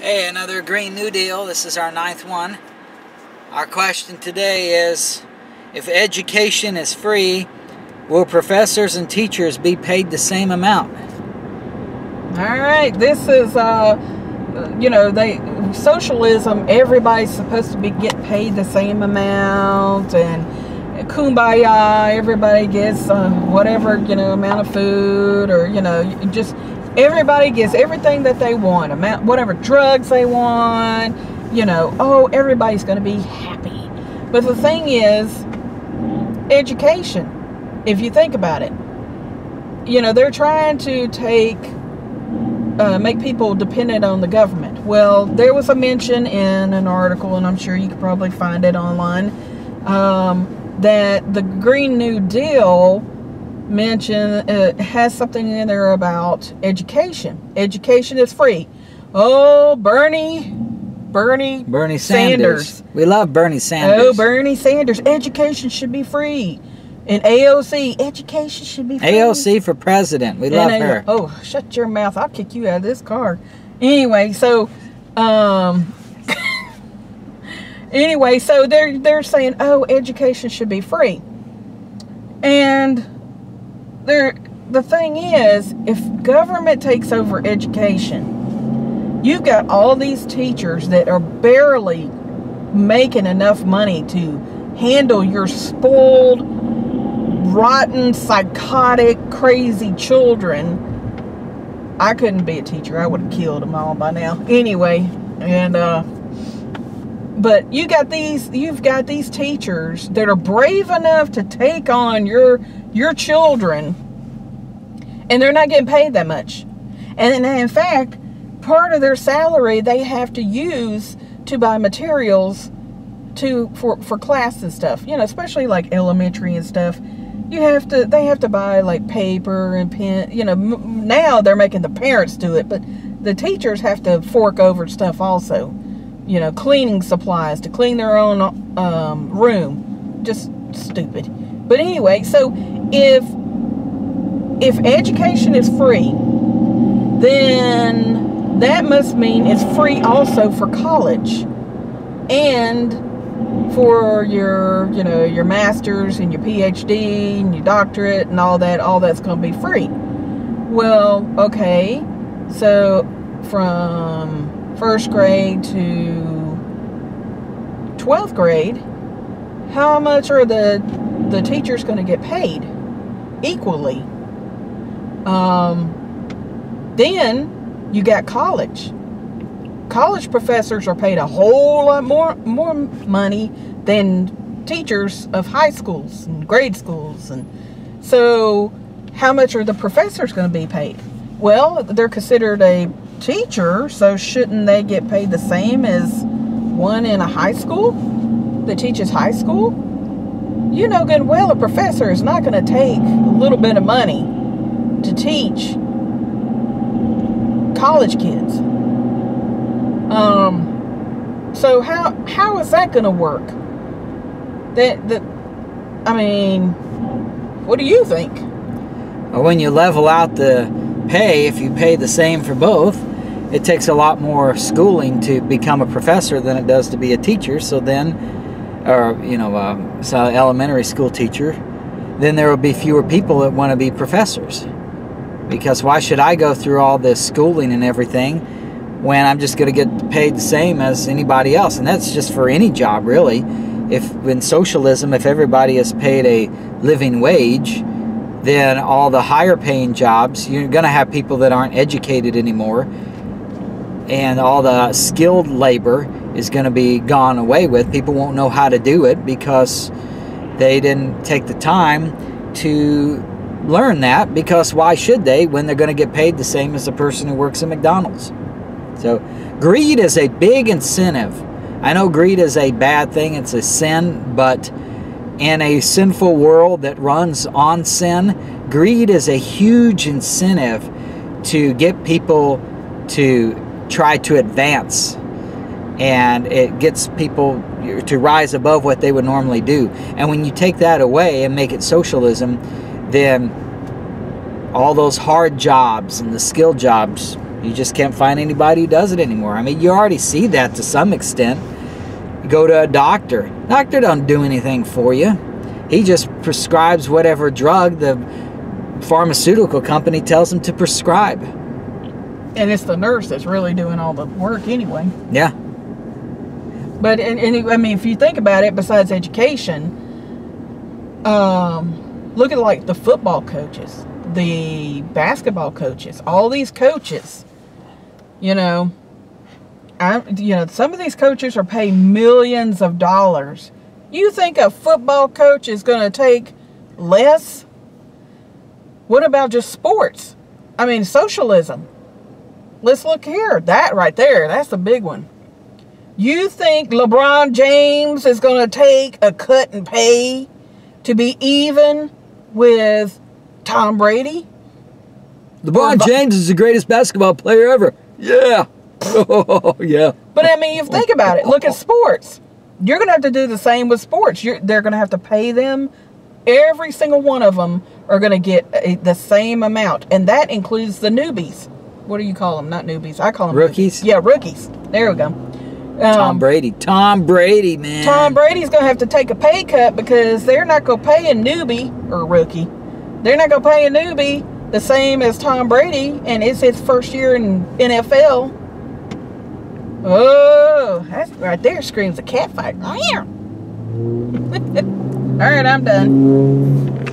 Hey, another Green New Deal. This is our 9th one. Our question today is, if education is free, will professors and teachers be paid the same amount? All right, this is, socialism, everybody's supposed to get paid the same amount, and kumbaya, everybody gets whatever, amount of food, or, just everybody gets everything that they want, whatever drugs they want, everybody's going to be happy. But the thing is, education, if you think about it, they're trying to make people dependent on the government. Well, there was a mention in an article, and I'm sure you could probably find it online, that the Green New Deal has something in there about education. Education is free. Oh, Bernie Sanders. We love Bernie Sanders. Oh, Bernie Sanders. Education should be free. And AOC, education should be free. AOC for president. We love her. Oh, shut your mouth. I'll kick you out of this car. Anyway, so they're saying, oh, education should be free. And the thing is, if government takes over education, you've got all these teachers that are barely making enough money to handle your spoiled, rotten, psychotic, crazy children. I couldn't be a teacher. I would have killed them all by now. Anyway, but you've got these teachers that are brave enough to take on your children, and they're not getting paid that much. And in fact, part of their salary they have to use to buy materials for class and stuff. Especially like elementary and stuff. They have to buy like paper and pen. Now they're making the parents do it, but the teachers have to fork over stuff also. Cleaning supplies to clean their own room. Just stupid. But anyway, so if education is free, then that must mean it's free also for college and for your master's and your PhD and your doctorate and all that's going to be free. Well, okay, so from 1st grade to 12th grade, how much are the teachers going to get paid? Equally. Then you got college. College professors are paid a whole lot more money than teachers of high schools and grade schools. And so how much are the professors going to be paid? Well, they're considered a teacher, so shouldn't they get paid the same as one in a high school that teaches high school? You know good and well a professor is not going to take a little bit of money to teach college kids. So how is that going to work? What do you think? Well, when you level out the pay, if you pay the same for both, it takes a lot more schooling to become a professor than it does to be a teacher. So then, elementary school teacher, then there will be fewer people that want to be professors. Because why should I go through all this schooling and everything when I'm just going to get paid the same as anybody else? And that's just for any job, really. In socialism, if everybody is paid a living wage, then all the higher paying jobs, you're going to have people that aren't educated anymore. And all the skilled labor is going to be gone away with. People won't know how to do it because they didn't take the time to learn that, because why should they when they're going to get paid the same as the person who works at McDonald's? So greed is a big incentive. I know greed is a bad thing, it's a sin, but in a sinful world that runs on sin, greed is a huge incentive to get people to try to advance, and it gets people to rise above what they would normally do. And when you take that away and make it socialism, then all those hard jobs and the skilled jobs, You just can't find anybody who does it anymore. I mean, you already see that to some extent. You go to a doctor. Doctor don't do anything for you. He just prescribes whatever drug the pharmaceutical company tells him to prescribe. And it's the nurse that's really doing all the work anyway. Yeah. But, and I mean, if you think about it, besides education, look at like the football coaches, the basketball coaches, all these coaches, you know, some of these coaches are paid millions of dollars. You think a football coach is going to take less? What about just sports? I mean, socialism. Let's look here. That right there, that's the big one. You think LeBron James is going to take a cut in pay to be even with Tom Brady? LeBron James is the greatest basketball player ever. Yeah. Oh, yeah. But I mean, you think about it. Look at sports. You're going to have to do the same with sports. They're going to have to pay them. Every single one of them are going to get the same amount. And that includes the newbies. What do you call them? Not newbies. I call them rookies. Yeah, rookies. There we go. Tom Brady, man. Tom Brady's going to have to take a pay cut because they're not going to pay a newbie or rookie. They're not going to pay a newbie the same as Tom Brady, and it's his first year in NFL. Oh, that right there screams a cat fight. All right, I'm done.